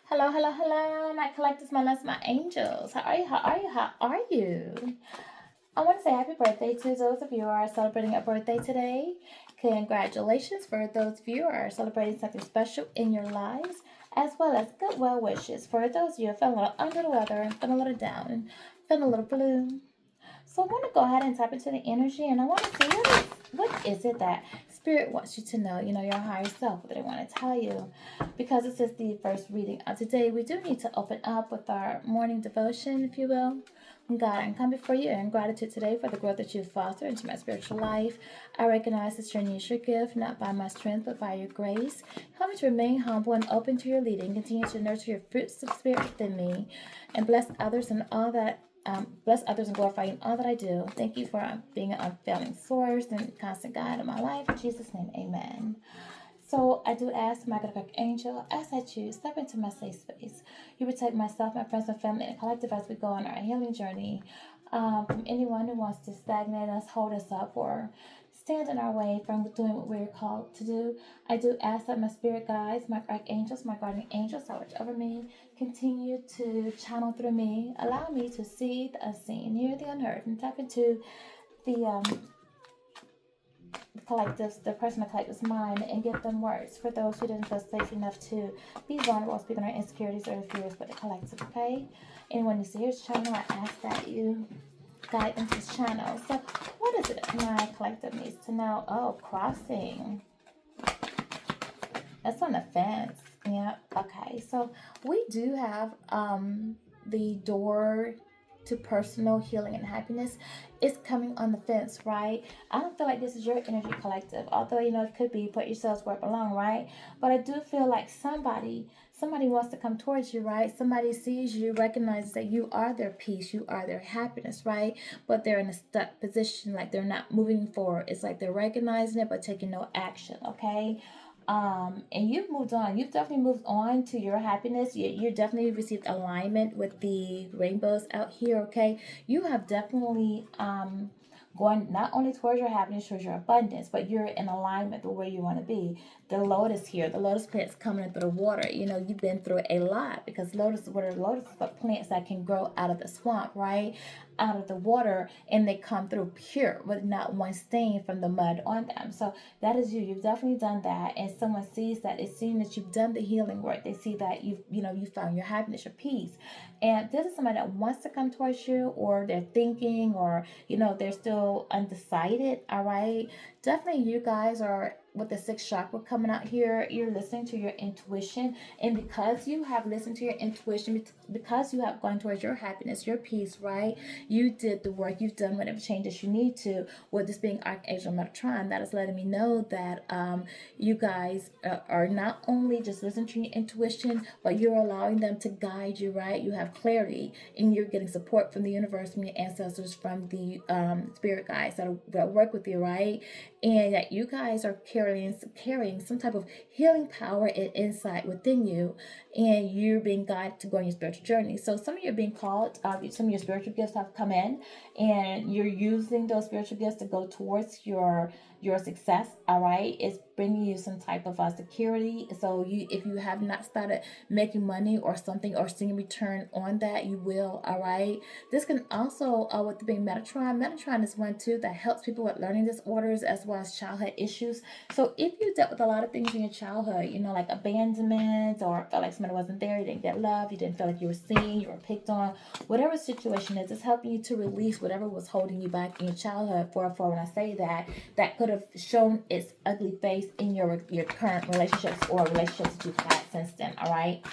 Hello, hello, hello, my collectors, my loves, my angels. How are you? How are you? How are you? I want to say happy birthday to those of you who are celebrating a birthday today. Congratulations for those of you who are celebrating something special in your lives, as well as good well wishes for those of you who are feeling a little under the weather and feeling a little down and feeling a little blue. So I want to go ahead and tap into the energy, and I want to see what is it that Spirit wants you to know, your higher self, what they want to tell you. Because this is the first reading of today, we do need to open up with our morning devotion, if you will. God, I come before you in gratitude today for the growth that you've fostered into my spiritual life. I recognize this journey is your gift, not by my strength, but by your grace. Help me to remain humble and open to your leading. Continue to nurture your fruits of spirit within me, and bless others and all that bless others and glorify you in all that I do. Thank you for being an unfailing source and constant guide in my life. In Jesus' name, amen. So I do ask, my God, angel, as I choose, step into my safe space. You protect myself, my friends, and family, and collective as we go on our healing journey. From anyone who wants to stagnate us, hold us up, or stand in our way from doing what we're called to do. I do ask that my spirit guides, my archangels, my guardian angels that watch over me, continue to channel through me, allow me to see the unseen, hear the unheard, and tap into the collectives, the personal collective's mind, and give them words for those who didn't feel safe enough to be vulnerable, speak on their insecurities or fears with the collective, okay? Anyone who's here this channel, I ask that you guide into this channel. So what is it my collective needs to know? Oh, crossing. That's on the fence. Yeah, okay. So we do have the door to personal healing and happiness is coming on the fence, right? I don't feel like this is your energy collective, although it could be put yourselves where it belong, right? But I do feel like somebody wants to come towards you, right? Somebody sees you, recognizes that you are their peace, you are their happiness, right? But they're in a stuck position, like they're not moving forward. It's like they're recognizing it but taking no action, okay? And you've moved on. You've definitely moved on to your happiness. You definitely received alignment with the rainbows out here, okay? You have definitely going not only towards your happiness, towards your abundance, but you're in alignment with where you want to be. The lotus here, the lotus plant's coming into the water. You've been through a lot because lotus are plants that can grow out of the swamp, right? Out of the water, and they come through pure with not one stain from the mud on them. So that is you. You've definitely done that, and someone sees that. It's seen that you've done the healing work. They see that you found your happiness, your peace, and this is somebody that wants to come towards you, or they're thinking, or they're still undecided. All right, definitely you guys are with the sixth chakra coming out here. You're listening to your intuition, and because you have listened to your intuition, because you have gone towards your happiness, your peace, right? You did the work. You've done whatever changes you need to. With this being Archangel Metatron, that is letting me know that you guys are not only just listening to your intuition, but you're allowing them to guide you, right? You have clarity, and you're getting support from the universe, from your ancestors, from the spirit guides that work with you, right? And that you guys are carrying some type of healing power and insight within you, and you're being guided to go on your spiritual journey. So some of you are being called, some of your spiritual gifts have come in, and you're using those spiritual gifts to go towards your success. All right, it's bringing you some type of security. So if you have not started making money or something, or seeing return on that, you will. All right, this can also with being Metatron is one too that helps people with learning disorders as well as childhood issues. So if you dealt with a lot of things in your childhood, like abandonment, or felt like somebody wasn't there, you didn't get love, you didn't feel like you were seen, you were picked on, whatever situation is, it's helping you to release whatever was holding you back in your childhood. For when I say that could have shown its ugly face in your current relationships, or relationships that you've had since then. All right,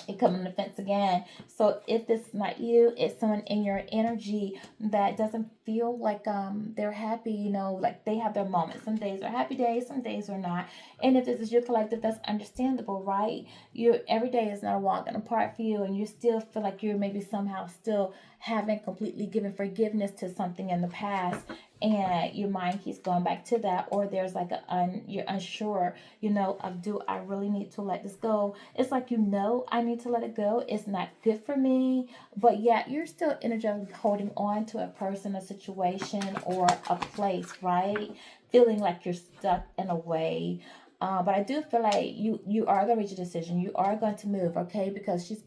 it come on the fence again. So if this is not you, it's someone in your energy that doesn't feel like they're happy. Like they have their moments. Some days are happy days, some days are not. And if this is your collective, that's understandable, right? Every day is not a walk in the park for you, and you still feel like you're maybe somehow still haven't completely given forgiveness to something in the past, and your mind keeps going back to that, or there's like you're unsure, of, do I really need to let this go? It's like, I need to let it go. It's not good for me, but yet you're still energetically holding on to a person, a situation, or a place, right? Feeling like you're stuck in a way. But I do feel like you are going to reach a decision. You are going to move, okay? Because she's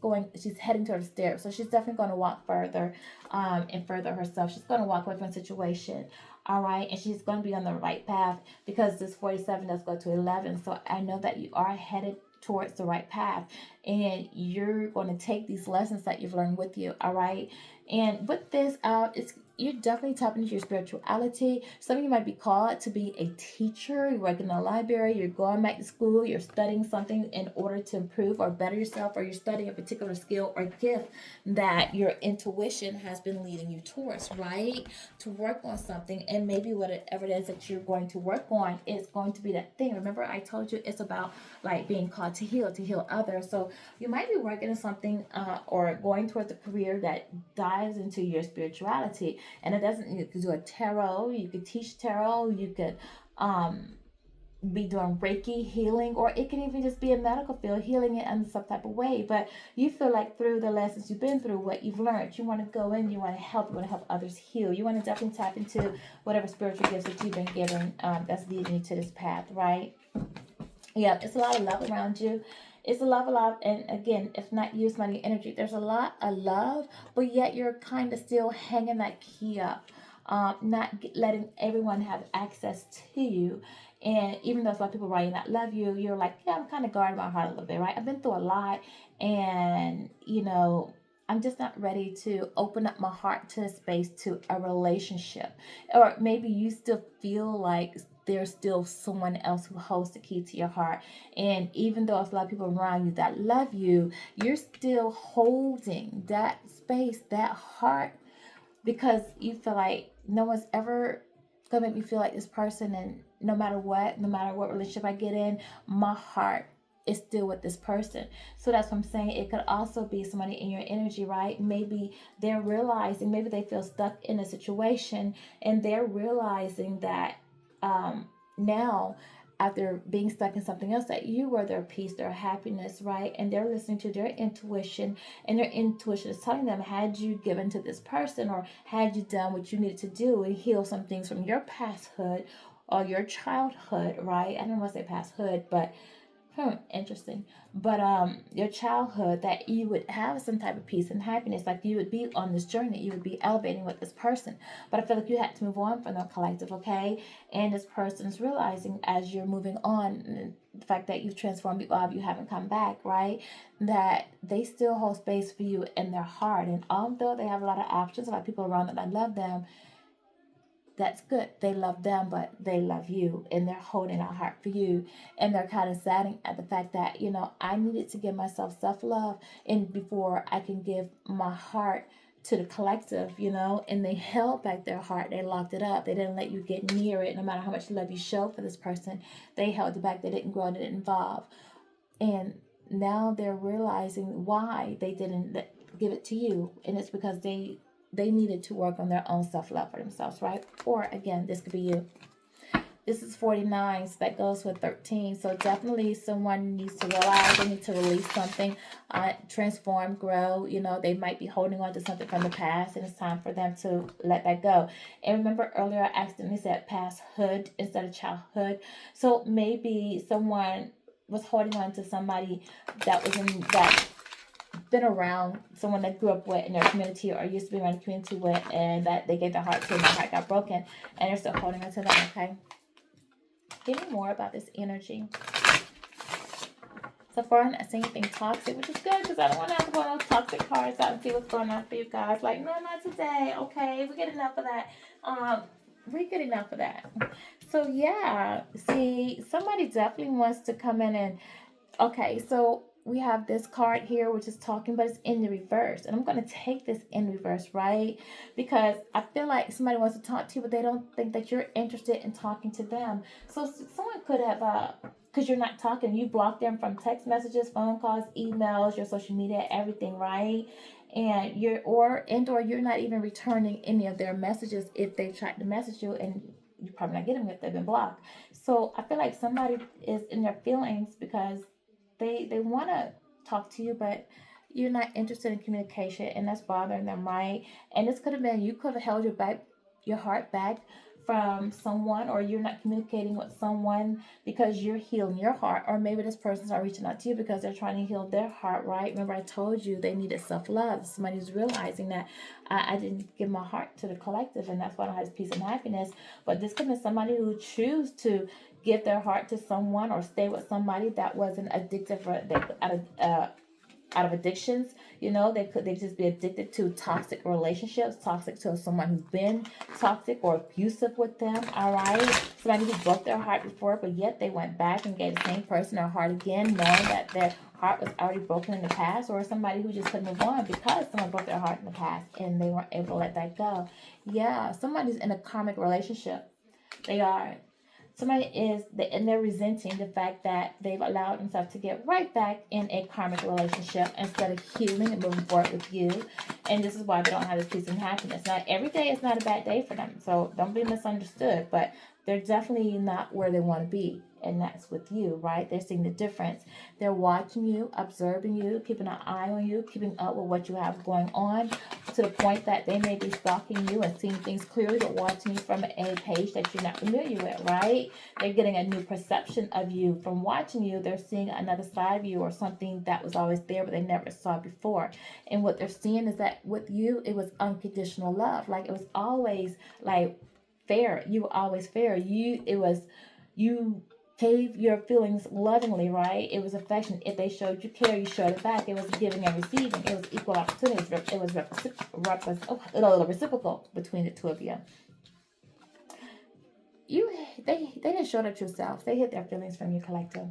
heading towards the stairs. So she's definitely going to walk further and further herself. She's going to walk away from a situation. All right. And she's going to be on the right path because this 47 does go to 11. So I know that you are headed towards the right path, and you're going to take these lessons that you've learned with you. All right. And with this, it's you're definitely tapping into your spirituality. Some of you might be called to be a teacher. You're working in a library. You're going back to school. You're studying something in order to improve or better yourself, or you're studying a particular skill or gift that your intuition has been leading you towards, right? To work on something, and maybe whatever it is that you're going to work on is going to be that thing. Remember, I told you it's about like being called to heal others. So you might be working on something or going towards a career that dives into your spirituality. And it doesn't, you could do a tarot, you could teach tarot, you could be doing Reiki healing, or it can even just be a medical field, healing it in some type of way. But you feel like through the lessons you've been through, what you've learned, you want to go in, you want to help, you want to help others heal. You want to definitely tap into whatever spiritual gifts that you've been given that's leading you to this path, right? Yeah, it's a lot of love around you. It's a love, and again, if not you, it's not your energy. There's a lot of love, but yet you're kind of still hanging that key up, not letting everyone have access to you. And even though a lot of people writing that love you, you're like, yeah, I'm kind of guarding my heart a little bit, right? I've been through a lot, and I'm just not ready to open up my heart to a space to a relationship. Or maybe you still feel like there's still someone else who holds the key to your heart. And even though there's a lot of people around you that love you, you're still holding that space, that heart, because you feel like no one's ever gonna make me feel like this person. And no matter what relationship I get in, my heart is still with this person. So that's what I'm saying. It could also be somebody in your energy, right? Maybe they're realizing, maybe they feel stuck in a situation, and they're realizing that now, after being stuck in something else, that you were their peace, their happiness, right? And they're listening to their intuition, and their intuition is telling them, had you given to this person, or had you done what you needed to do and heal some things from your pasthood or your childhood, right? I don't want to say pasthood, but interesting. But your childhood, that you would have some type of peace and happiness, like you would be on this journey, you would be elevating with this person. But I feel like you had to move on from the collective, okay? And this person is realizing as you're moving on, the fact that you've transformed, you haven't come back, right? That they still hold space for you in their heart. And although they have a lot of options, a lot of people around them that love them, that's good. They love them, but they love you, and they're holding a heart for you. And they're kind of saddened at the fact that, I needed to give myself self love, and before I can give my heart to the collective, and they held back their heart. They locked it up. They didn't let you get near it, no matter how much love you show for this person. They held it back. They didn't grow, they didn't evolve. And now they're realizing why they didn't give it to you. And it's because they needed to work on their own self-love for themselves, right? Or again, this could be you. This is 49, so that goes with 13. So definitely someone needs to realize they need to release something, transform, grow. They might be holding on to something from the past, and it's time for them to let that go. And remember earlier I accidentally said pasthood instead of childhood. So maybe someone was holding on to somebody that was in that been around, someone that grew up with in their community, or used to be around the community with, and that they gave their heart to, and their heart got broken, and they're still holding on to them, okay? Give me more about this energy. So far, I'm not seeing anything toxic, which is good, because I don't want to have to pull those toxic cards out and see what's going on for you guys. Like, no, not today. Okay, we get enough of that. We get enough of that. So, yeah. See, somebody definitely wants to come in and... Okay, so we have this card here, which is talking, but it's in the reverse. And I'm going to take this in reverse, right? Because I feel like somebody wants to talk to you, but they don't think that you're interested in talking to them. So someone could have, because you're not talking, you blocked them from text messages, phone calls, emails, your social media, everything, right? And or you're not even returning any of their messages if they tried to message you, and you probably not get them if they've been blocked. So I feel like somebody is in their feelings because they want to talk to you, but you're not interested in communication, and that's bothering them, right? And this could have been, you could have held your heart back from someone, or you're not communicating with someone because you're healing your heart, or maybe this person's not reaching out to you because they're trying to heal their heart, right? Remember, I told you they needed self-love. Somebody's realizing that I didn't give my heart to the collective, and that's why I don't have peace and happiness. But this could be somebody who choose to give their heart to someone or stay with somebody that wasn't addictive, or they out of addictions. They just be addicted to toxic relationships, toxic to someone who's been toxic or abusive with them. All right, somebody who broke their heart before, but yet they went back and gave the same person their heart again, knowing that their heart was already broken in the past. Or somebody who just couldn't move on because someone broke their heart in the past and they weren't able to let that go. Yeah, somebody's in a karmic relationship. They are. Somebody is, and they're resenting the fact that they've allowed themselves to get right back in a karmic relationship instead of healing and moving forward with you. And this is why they don't have this peace and happiness. Now, every day is not a bad day for them, so don't be misunderstood, but they're definitely not where they want to be. And that's with you, right? They're seeing the difference. They're watching you, observing you, keeping an eye on you, keeping up with what you have going on, to the point that they may be stalking you and seeing things clearly, but watching you from a page that you're not familiar with, right? They're getting a new perception of you from watching you. They're seeing another side of you, or something that was always there but they never saw before. And what they're seeing is that with you, it was unconditional love. Like, it was always like fair. You were always fair. You gave your feelings lovingly, right? It was affection. If they showed you care, you showed it back. It was giving and receiving. It was equal opportunities. It was reciprocal between the two of you. They didn't show their true selves. They hid their feelings from your collective.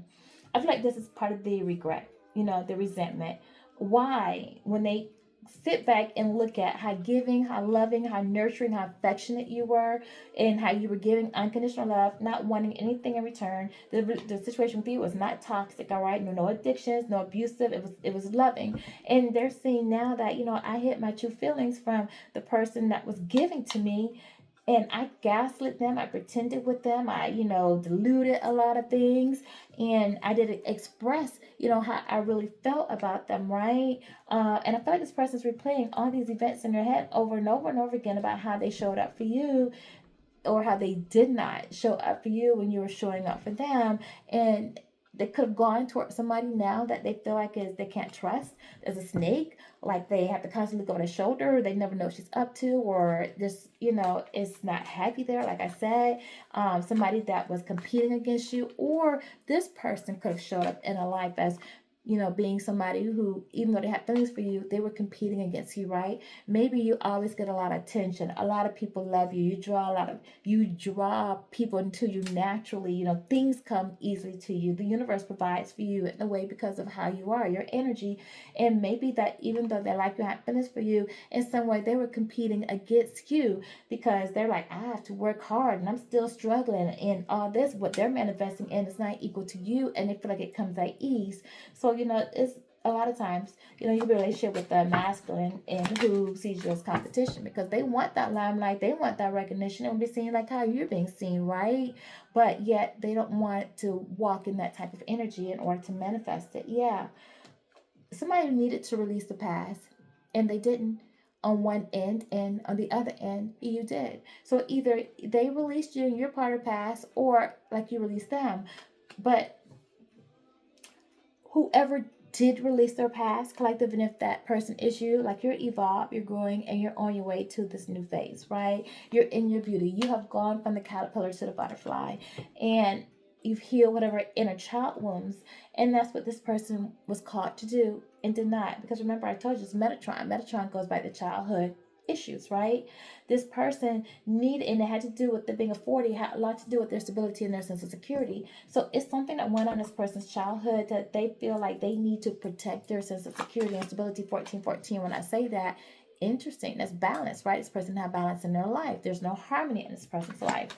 I feel like this is part of the regret, the resentment. Why, when they sit back and look at how giving, how loving, how nurturing, how affectionate you were, and how you were giving unconditional love, not wanting anything in return. The situation with you was not toxic, all right? No addictions, no abusive. It was loving. And they're seeing now that, I hid my true feelings from the person that was giving to me, and I gaslit them. I pretended with them. I, diluted a lot of things, and I didn't express, how I really felt about them, right? And I feel like this person's replaying all these events in their head over and over and over again about how they showed up for you, or how they did not show up for you when you were showing up for them. And they could have gone towards somebody now that they feel like they can't trust. There's a snake, like they have to constantly look over their shoulder. They never know what she's up to, or just, it's not happy there. Like I said, somebody that was competing against you, or this person could have showed up in a life as, being somebody who, even though they had feelings for you, they were competing against you, right? Maybe you always get a lot of attention. A lot of people love you. You draw people into you naturally. Things come easily to you. The universe provides for you in a way because of how you are, your energy. And maybe that even though they like you, have feelings for you, in some way they were competing against you, because they're like, I have to work hard and I'm still struggling, and all this, what they're manifesting in, is not equal to you, and they feel like it comes at ease. So, it's a lot of times, you have a relationship with the masculine and who sees you as competition, because they want that limelight, they want that recognition, and be seen like how you're being seen, right? But yet they don't want to walk in that type of energy in order to manifest it. Yeah. Somebody needed to release the past, and they didn't on one end, and on the other end, you did. So either they released you and you're part of the past, or like you released them. But whoever did release their past collective, and if that person is you, like, you're evolved, you're growing, and you're on your way to this new phase, right? You're in your beauty. You have gone from the caterpillar to the butterfly, and you've healed whatever inner child wounds, and that's what this person was called to do and did not. Because remember, I told you, it's Metatron goes by the childhood issues, right? This person needed, and it had to do with the being a 40, had a lot to do with their stability and their sense of security. So it's something that went on this person's childhood that they feel like they need to protect their sense of security and stability. 1414, when I say that, interesting, that's balance, right? This person have balance in their life. There's no harmony in this person's life.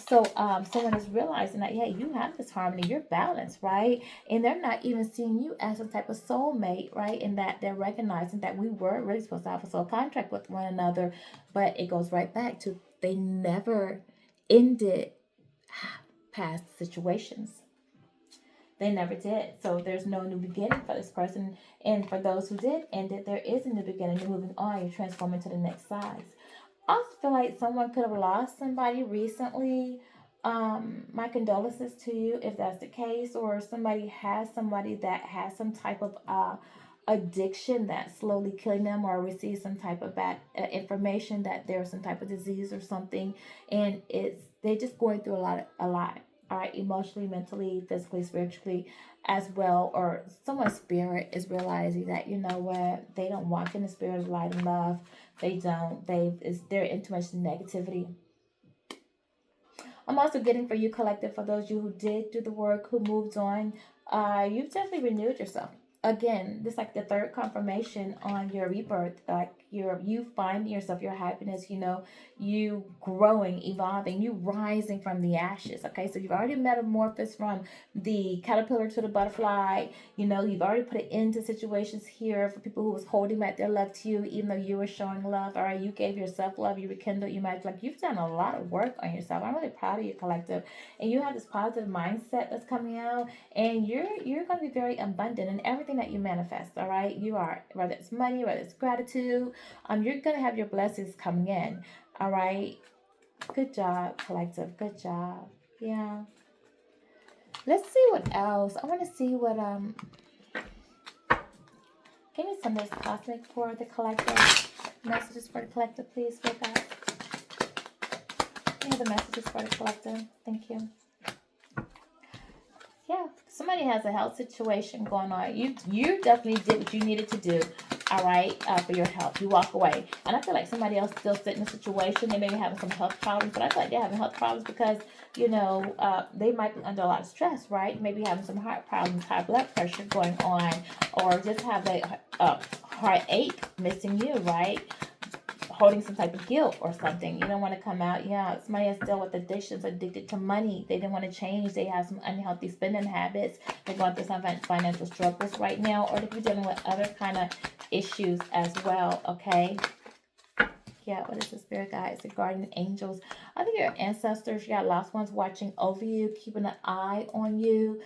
So someone is realizing that, yeah, you have this harmony, you're balanced, right? And they're not even seeing you as a type of soulmate, right? And that they're recognizing that we were really supposed to have a soul contract with one another, but it goes right back to they never ended past situations. They never did. So there's no new beginning for this person. And for those who did end it, there is a new beginning. You're moving on. You're transforming to the next size. I also feel like someone could have lost somebody recently. My condolences to you if that's the case, or somebody that has some type of addiction that's slowly killing them, or receive some type of bad information that there's some type of disease or something, and they're just going through a lot. All right, emotionally, mentally, physically, spiritually, as well, or someone's spirit is realizing that, you know what, they don't walk in the spirit of light and love. They don't. They're into much negativity. I'm also getting for you, collective, for those of you who did do the work, who moved on. You've definitely renewed yourself. Again, this is like the third confirmation on your rebirth. Like you finding yourself, your happiness. You know, you growing, evolving, you rising from the ashes. Okay, so you've already metamorphosed from the caterpillar to the butterfly. You know, you've already put it into situations here for people who was holding back their love to you, even though you were showing love. All right, you gave yourself love, you rekindled, you might like you've done a lot of work on yourself. I'm really proud of you, collective, and you have this positive mindset that's coming out, and you're going to be very abundant in everything that you manifest. All right, you are, whether it's money, whether it's gratitude, you're going to have your blessings coming in. All right, good job, collective. Good job. Yeah. Let's see what else. I want to see what give me some of this cosmic for the collective. Messages for the collective, please, for guys. Give me the messages for the collective. Thank you. Yeah, somebody has a health situation going on. You definitely did what you needed to do. All right, for your health, you walk away, and I feel like somebody else still sitting in a situation. They may be having some health problems, but I feel like they're having health problems because they might be under a lot of stress, right? Maybe having some heart problems, high blood pressure going on, or just have a heartache missing you, right? Holding some type of guilt or something. You don't want to come out. Yeah, somebody has dealt with addictions, addicted to money. They didn't want to change. They have some unhealthy spending habits. They're going through some financial struggles right now, or they could be dealing with other kind of issues as well. Okay. Yeah, what is the spirit guides, the guardian angels? I think your ancestors, you got lost ones watching over you, keeping an eye on you.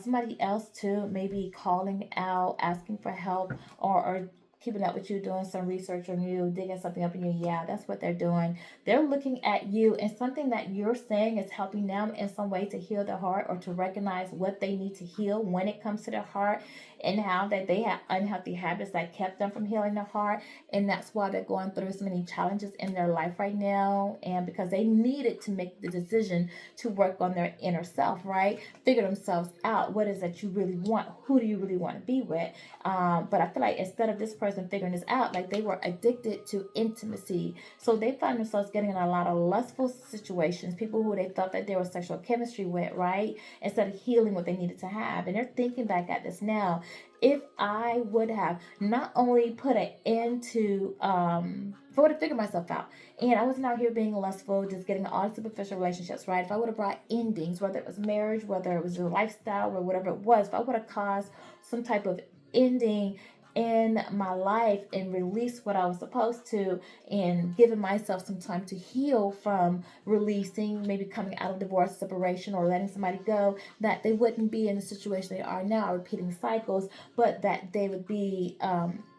Somebody else too, maybe calling out, asking for help, or keeping up with you, doing some research on you, digging something up in you. Yeah, that's what they're doing. They're looking at you, and something that you're saying is helping them in some way to heal their heart, or to recognize what they need to heal when it comes to their heart, and how that they have unhealthy habits that kept them from healing their heart, and that's why they're going through so many challenges in their life right now. And because they needed to make the decision to work on their inner self, right? Figure themselves out. What is that you really want? Who do you really want to be with? But I feel like instead of this person figuring this out, like they were addicted to intimacy, so they found themselves getting in a lot of lustful situations, people who they thought that there was sexual chemistry with, right? Instead of healing what they needed to have. And they're thinking back at this now, if I would have not only put an end to, if I would have figured myself out, and I wasn't out here being lustful, just getting all superficial relationships, right? If I would have brought endings, whether it was marriage, whether it was a lifestyle, or whatever it was, if I would have caused some type of ending in my life and release what I was supposed to, and giving myself some time to heal from releasing, maybe coming out of divorce, separation, or letting somebody go, that they wouldn't be in the situation they are now, repeating cycles, but that they would be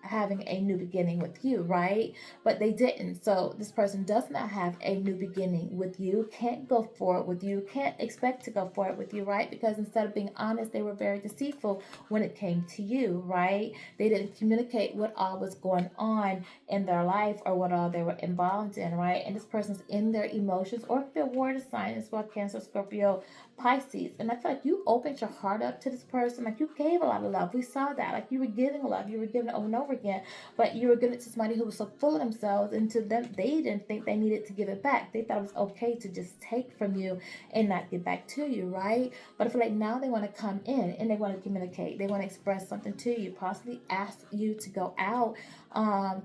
having a new beginning with you, right? But they didn't. So this person does not have a new beginning with you, can't go forward with you, can't expect to go forward with you, right? Because instead of being honest, they were very deceitful when it came to you, right? They didn't communicate what all was going on in their life, or what all they were involved in, right? And this person's in their emotions, or if they're water sign as well, Cancer, Scorpio, Pisces. And I feel like you opened your heart up to this person. Like you gave a lot of love. We saw that. Like you were giving love. You were giving it over and over again. But you were giving it to somebody who was so full of themselves, and to them, they didn't think they needed to give it back. They thought it was okay to just take from you and not give back to you, right? But I feel like now they want to come in and they want to communicate. They want to express something to you, possibly ask you to go out.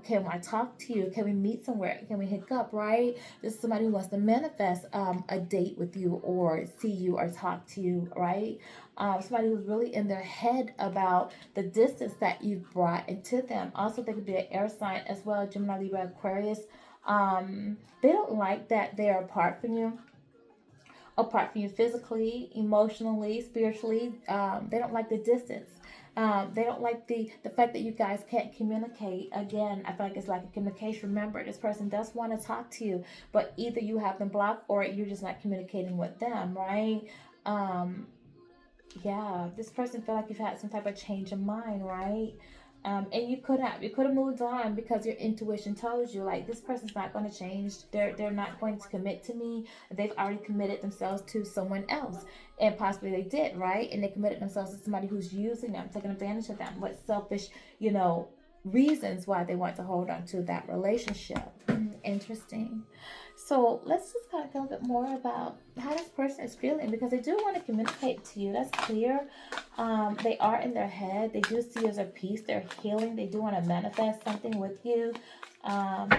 Can I talk to you? Can we meet somewhere? Can we hook up, right? This is somebody who wants to manifest a date with you, or see you, or talk to you, right? Somebody who's really in their head about the distance that you've brought into them. Also, they could be an air sign as well, Gemini, Libra, Aquarius. They don't like that they're apart from you physically, emotionally, spiritually. They don't like the distance. They don't like the fact that you guys can't communicate. Again, I feel like it's like a communication. Remember, this person does want to talk to you, but either you have them blocked or you're just not communicating with them, right? Um, yeah, this person feel like you've had some type of change of mind, right? And you could have moved on because your intuition tells you like this person's not going to change. They're not going to commit to me. They've already committed themselves to someone else, and possibly they did, right? And they committed themselves to somebody who's using them, taking advantage of them. What selfish, reasons why they want to hold on to that relationship. Interesting. So let's just kind of go a bit more about how this person is feeling because they do want to communicate to you. That's clear. They are in their head. They do see you as a piece. They're healing. They do want to manifest something with you. Um,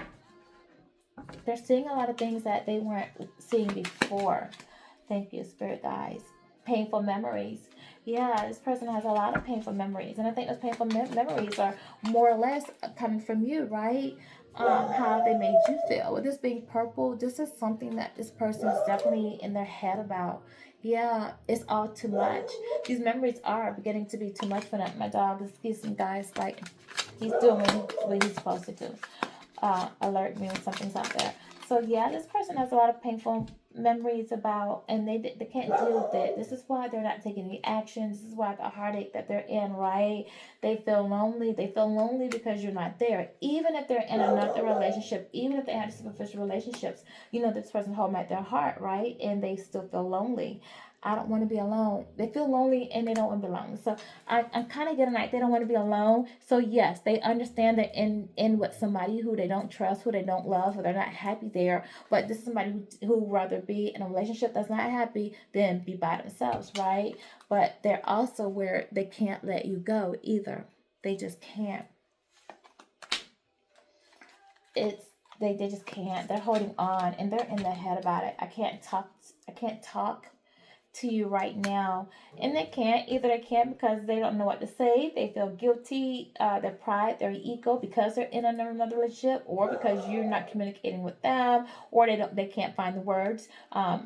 they're seeing a lot of things that they weren't seeing before. Thank you, spirit guys. Painful memories. Yeah, this person has a lot of painful memories, and I think those painful memories are more or less coming from you, right? How they made you feel. With this being purple, this is something that this person is definitely in their head about. Yeah, it's all too much. These memories are beginning to be too much for them. My dog is kissing guys like he's doing what he's supposed to do. Alert me when something's up there. So yeah, this person has a lot of painful memories about, and they can't deal with it. This is why they're not taking any action. This is why the heartache that they're in, right? They feel lonely. They feel lonely because you're not there. Even if they're in another relationship, even if they have superficial relationships, this person hold them at their heart, right? And they still feel lonely. I don't want to be alone. They feel lonely and they don't want to be alone. So I'm kind of getting like they don't want to be alone. So yes, they understand they're in with somebody who they don't trust, who they don't love, who they're not happy there. But this is somebody who would rather be in a relationship that's not happy than be by themselves, right? But they're also where they can't let you go either. They just can't. They just can't. They're holding on and they're in their head about it. I can't talk to you right now, and they can't because they don't know what to say. They feel guilty, their pride, their ego, because they're in another relationship, or because you're not communicating with them, or they can't find the words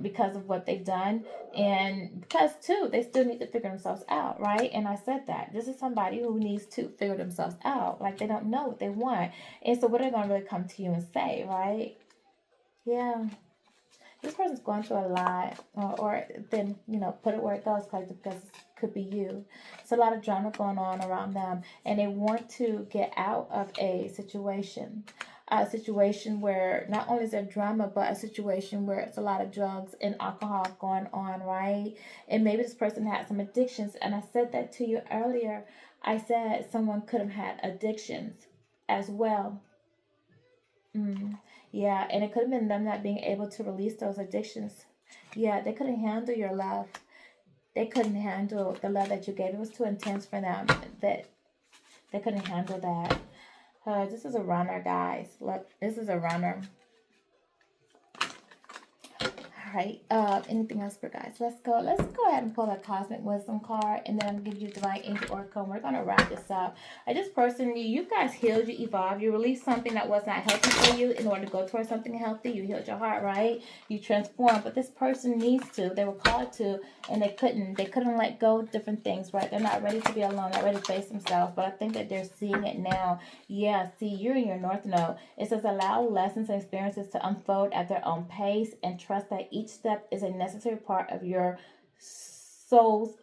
because of what they've done, and because too they still need to figure themselves out, right? And I said that this is somebody who needs to figure themselves out. Like they don't know what they want, and so what are they gonna really come to you and say, right? Yeah, this person's going through a lot, or then put it where it goes, because it could be you. It's a lot of drama going on around them, and they want to get out of a situation where not only is there drama, but a situation where it's a lot of drugs and alcohol going on, right? And maybe this person had some addictions, and I said that to you earlier. I said someone could have had addictions as well. Mm, yeah, and it could have been them not being able to release those addictions. Yeah, they couldn't handle your love. They couldn't handle the love that you gave. It was too intense for them. That they couldn't handle that. This is a runner, guys. Look, this is a runner. All right. Anything else for guys? Let's go. Let's go ahead and pull a cosmic wisdom card, and then I'm gonna give you divine angel oracle. We're gonna wrap this up. I just personally, you guys healed, you evolved, you released something that was not healthy for you in order to go towards something healthy. You healed your heart, right? You transformed, but this person needs to. They were called to, and they couldn't. They couldn't let go of different things, right? They're not ready to be alone. Not ready to face themselves. But I think that they're seeing it now. Yeah. See, you're in your North Node. It says allow lessons and experiences to unfold at their own pace, and trust that each step is a necessary part of soul's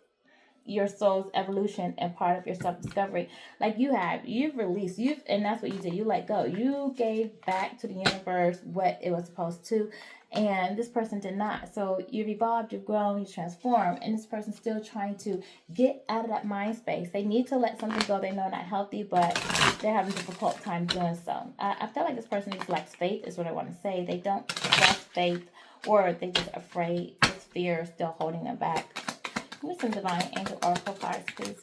soul's evolution and part of your self-discovery. Like you've released, and that's what you did. You let go. You gave back to the universe what it was supposed to, and this person did not. So you've evolved, you've grown, you've transformed, and this person's still trying to get out of that mind space. They need to let something go they know not healthy, but they're having a difficult time doing so. I feel like this person lacks faith is what I want to say. They don't trust faith, or they just afraid. This fear is still holding them back. Give me some divine angel oracle cards, please.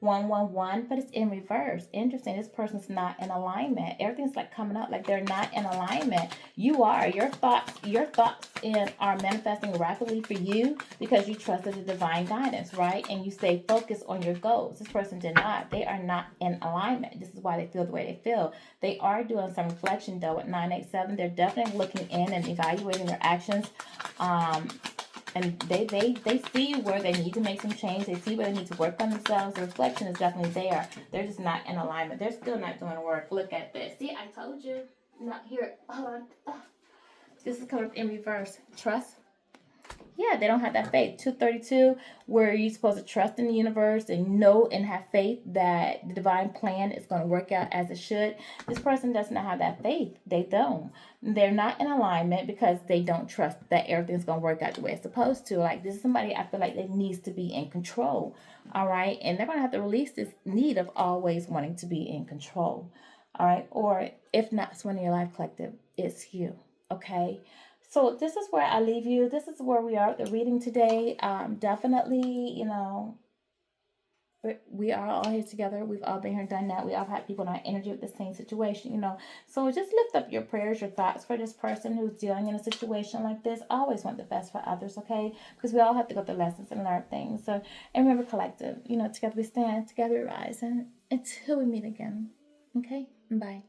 111, but it's in reverse. Interesting. This person's not in alignment. Everything's like coming up like they're not in alignment. You are. Your thoughts are manifesting rapidly for you because you trusted the divine guidance, right? And you stay focused on your goals. This person did not. They are not in alignment. This is why they feel the way they feel. They are doing some reflection though at 987. They're definitely looking in and evaluating their actions. And they see where they need to make some change. They see where they need to work on themselves. The reflection is definitely there. They're just not in alignment. They're still not doing work. Look at this. See, I told you. Not here. Hold on. This is coming up in reverse. Trust. Yeah, they don't have that faith. 232, where you're supposed to trust in the universe and know and have faith that the divine plan is going to work out as it should. This person does not have that faith. They don't. They're not in alignment because they don't trust that everything's going to work out the way it's supposed to. Like, this is somebody I feel like that needs to be in control. All right. And they're going to have to release this need of always wanting to be in control. All right. Or if not, it's one in your life collective, it's you. Okay. So this is where I leave you. This is where we are at the reading today. Definitely, we are all here together. We've all been here and done that. We all had people in our energy with the same situation. So just lift up your prayers, your thoughts for this person who's dealing in a situation like this. I always want the best for others, okay? Because we all have to go through lessons and learn things. So, and remember, collective, together we stand, together we rise. And until we meet again, okay? Bye.